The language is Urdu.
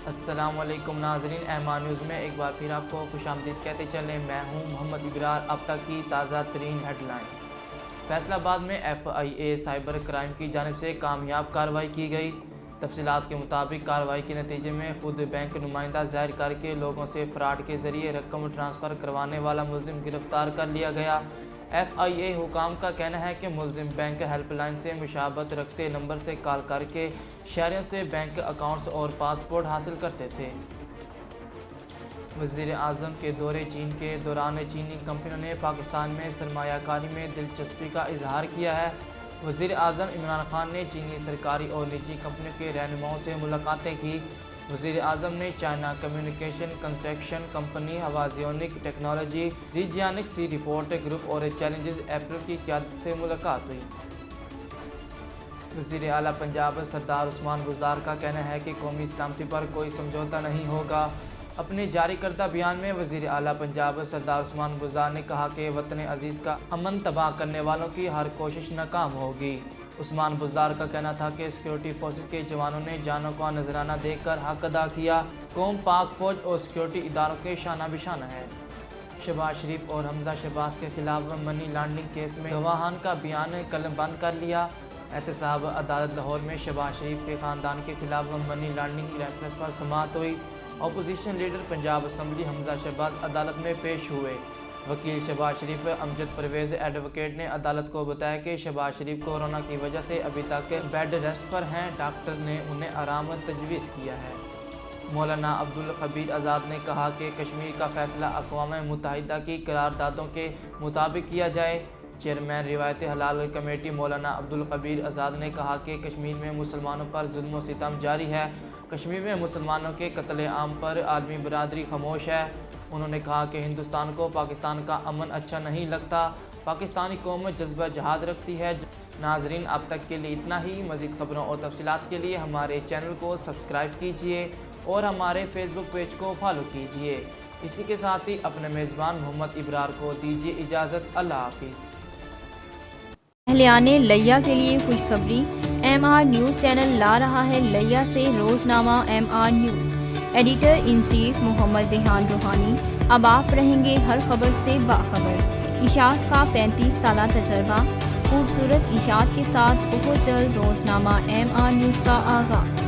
السلام علیکم ناظرین، احمان نیوز میں ایک بار پھر آپ کو خوش آمدید کہتے چلیں۔ میں ہوں محمد ابرار۔ اب تک کی تازہ ترین ہیڈ لائنز۔ فیصل آباد میں FIA سائبر کرائم کی جانب سے کامیاب کارروائی کی گئی۔ تفصیلات کے مطابق کارروائی کے نتیجے میں خود بینک نمائندہ ظاہر کر کے لوگوں سے فراڈ کے ذریعے رقم ٹرانسفر کروانے والا ملزم گرفتار کر لیا گیا۔ FIA حکام کا کہنا ہے کہ ملزم بینک ہیلپ لائن سے مشابہت رکھتے نمبر سے کال کر کے شہریوں سے بینک اکاؤنٹس اور پاسپورٹ حاصل کرتے تھے۔ وزیر اعظم کے دورے چین کے دوران چینی کمپنیوں نے پاکستان میں سرمایہ کاری میں دلچسپی کا اظہار کیا ہے۔ وزیر اعظم عمران خان نے چینی سرکاری اور نجی کمپنیوں کے رہنماؤں سے ملاقاتیں کی۔ وزیر اعظم نے چائنا کمیونیکیشن کنسٹرکشن کمپنی، ہوازیونک technology, Zhejiang seaport group اور چیلنجز اپریل کی قیادت سے ملاقات ہوئی۔ وزیر اعلیٰ پنجاب سردار عثمان بزدار کا کہنا ہے کہ قومی سلامتی پر کوئی سمجھوتہ نہیں ہوگا۔ اپنے جاری کردہ بیان میں وزیر اعلیٰ پنجاب سردار عثمان بزدار نے کہا کہ وطن عزیز کا امن تباہ کرنے والوں کی ہر کوشش ناکام ہوگی۔ عثمان بزدار کا کہنا تھا کہ سیکورٹی فورسز کے جوانوں نے جانوں کا نذرانہ دے کر حق ادا کیا۔ قوم پاک فوج اور سیکورٹی اداروں کے شانہ بشانہ ہے۔ شہباز شریف اور حمزہ شہباز کے خلاف منی لانڈرنگ کیس میں گواہان کا بیان قلم بند کر لیا۔ احتساب عدالت لاہور میں شہباز شریف کے خاندان کے خلاف منی لانڈرنگ ریفرنس پر سماعت ہوئی۔ اپوزیشن لیڈر پنجاب اسمبلی حمزہ شہباز عدالت میں پیش ہوئے۔ وکیل شہباز شریف امجد پرویز ایڈوکیٹ نے عدالت کو بتایا کہ شہباز شریف کورونا کی وجہ سے ابھی تک بیڈ ریسٹ پر ہیں، ڈاکٹر نے انہیں آرام تجویز کیا ہے۔ مولانا عبدالخبیر آزاد نے کہا کہ کشمیر کا فیصلہ اقوام متحدہ کی قراردادوں کے مطابق کیا جائے۔ چیئرمین روایت حلال کمیٹی مولانا عبدالخبیر آزاد نے کہا کہ کشمیر میں مسلمانوں پر ظلم و ستم جاری ہے۔ کشمیر میں مسلمانوں کے قتل عام پر عالمی برادری خاموش ہے۔ انہوں نے کہا کہ ہندوستان کو پاکستان کا امن اچھا نہیں لگتا۔ پاکستانی قوم جذبہ جہاد رکھتی ہے۔ ناظرین، اب تک کے لیے اتنا ہی۔ مزید خبروں اور تفصیلات کے لیے ہمارے چینل کو سبسکرائب کیجیے اور ہمارے فیس بک پیج کو فالو کیجیے۔ اسی کے ساتھ ہی اپنے میزبان محمد ابرار کو دیجیے اجازت۔ اللہ حافظ۔ اہلیان لیا کے لیے خوشخبری، MR نیوز چینل لا رہا ہے لیا سے روزنامہ MR news. Editor in chief Muhammad Rehan Rohani. اب آپ رہیں گے ہر خبر سے باخبر۔ اشاعت کا 35 سالہ تجربہ، خوبصورت اشاعت کے ساتھ بہت جلد روزنامہ MR نیوز کا آغاز۔